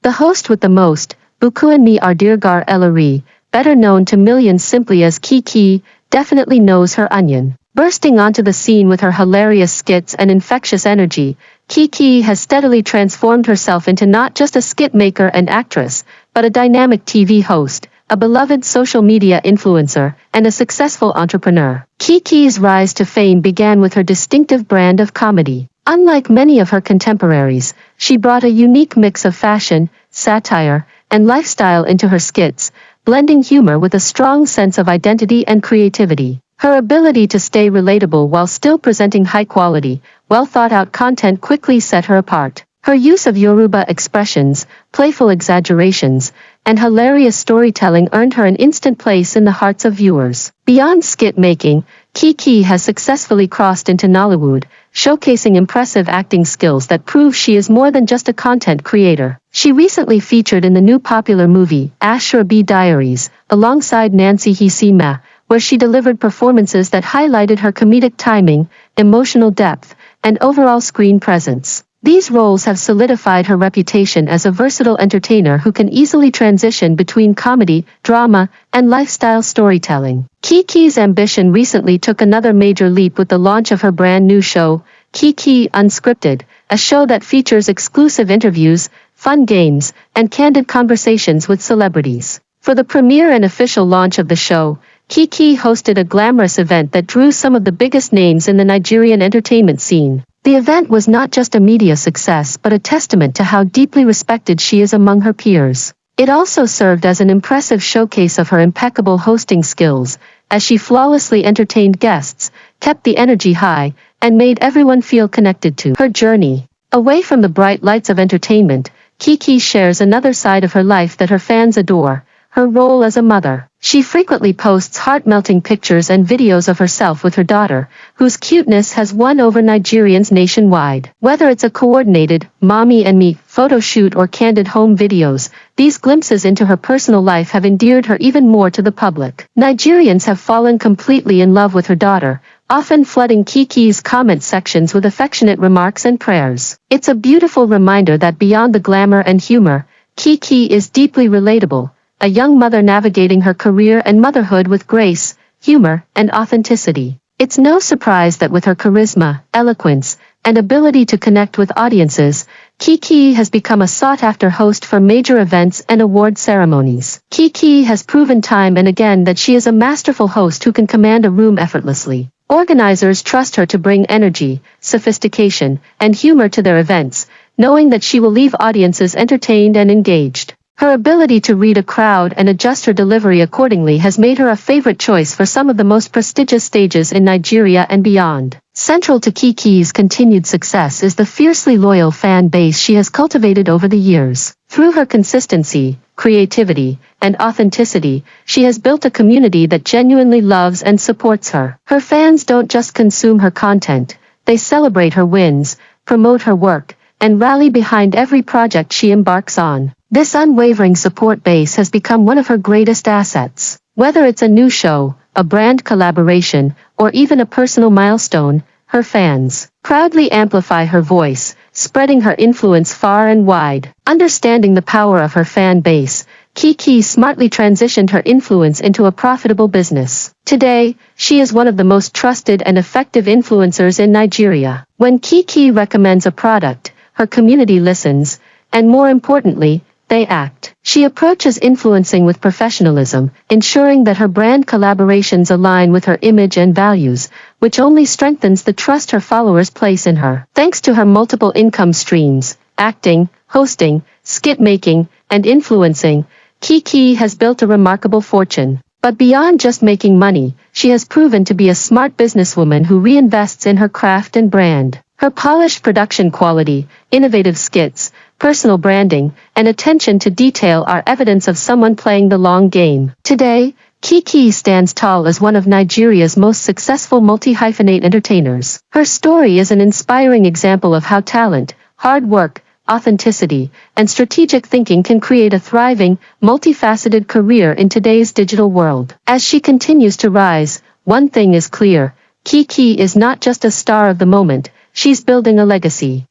The host with the most, Bukunmi Adeaga-Ilori, better known to millions simply as Kiekie, definitely knows her onion. Bursting onto the scene with her hilarious skits and infectious energy, Kiekie has steadily transformed herself into not just a skit maker and actress, but a dynamic TV host, a beloved social media influencer, and a successful entrepreneur. Kiekie's rise to fame began with her distinctive brand of comedy. Unlike many of her contemporaries, she brought a unique mix of fashion, satire, and lifestyle into her skits, blending humor with a strong sense of identity and creativity. Her ability to stay relatable while still presenting high-quality, well-thought-out content quickly set her apart. Her use of Yoruba expressions, playful exaggerations, and hilarious storytelling earned her an instant place in the hearts of viewers. Beyond skit-making, Kiekie has successfully crossed into Nollywood, showcasing impressive acting skills that prove she is more than just a content creator. She recently featured in the new popular movie, Ashrabi Diaries, alongside Nancy Hisima, where she delivered performances that highlighted her comedic timing, emotional depth, and overall screen presence. These roles have solidified her reputation as a versatile entertainer who can easily transition between comedy, drama, and lifestyle storytelling. Kiekie's ambition recently took another major leap with the launch of her brand new show, Kiekie Unscripted, a show that features exclusive interviews, fun games, and candid conversations with celebrities. For the premiere and official launch of the show, Kiekie hosted a glamorous event that drew some of the biggest names in the Nigerian entertainment scene. The event was not just a media success but a testament to how deeply respected she is among her peers. It also served as an impressive showcase of her impeccable hosting skills, as she flawlessly entertained guests, kept the energy high, and made everyone feel connected to her journey. Away from the bright lights of entertainment, Kiekie shares another side of her life that her fans adore: her role as a mother. She frequently posts heart-melting pictures and videos of herself with her daughter, whose cuteness has won over Nigerians nationwide. Whether it's a coordinated, mommy and me, photo shoot or candid home videos, these glimpses into her personal life have endeared her even more to the public. Nigerians have fallen completely in love with her daughter, often flooding Kiekie's comment sections with affectionate remarks and prayers. It's a beautiful reminder that beyond the glamour and humor, Kiekie is deeply relatable, a young mother navigating her career and motherhood with grace, humor, and authenticity. It's no surprise that with her charisma, eloquence, and ability to connect with audiences, Kiekie has become a sought-after host for major events and award ceremonies. Kiekie has proven time and again that she is a masterful host who can command a room effortlessly. Organizers trust her to bring energy, sophistication, and humor to their events, knowing that she will leave audiences entertained and engaged. Her ability to read a crowd and adjust her delivery accordingly has made her a favorite choice for some of the most prestigious stages in Nigeria and beyond. Central to Kiekie's continued success is the fiercely loyal fan base she has cultivated over the years. Through her consistency, creativity, and authenticity, she has built a community that genuinely loves and supports her. Her fans don't just consume her content, they celebrate her wins, promote her work, and rally behind every project she embarks on. This unwavering support base has become one of her greatest assets. Whether it's a new show, a brand collaboration, or even a personal milestone, her fans proudly amplify her voice, spreading her influence far and wide. Understanding the power of her fan base, Kiekie smartly transitioned her influence into a profitable business. Today, she is one of the most trusted and effective influencers in Nigeria. When Kiekie recommends a product, her community listens, and more importantly, they act. She approaches influencing with professionalism, ensuring that her brand collaborations align with her image and values, which only strengthens the trust her followers place in her. Thanks to her multiple income streams, acting, hosting, skit-making, and influencing, Kiekie has built a remarkable fortune. But beyond just making money, she has proven to be a smart businesswoman who reinvests in her craft and brand. Her polished production quality, innovative skits, personal branding, and attention to detail are evidence of someone playing the long game. Today, Kiekie stands tall as one of Nigeria's most successful multi-hyphenate entertainers. Her story is an inspiring example of how talent, hard work, authenticity, and strategic thinking can create a thriving, multifaceted career in today's digital world. As she continues to rise, one thing is clear: Kiekie is not just a star of the moment, she's building a legacy.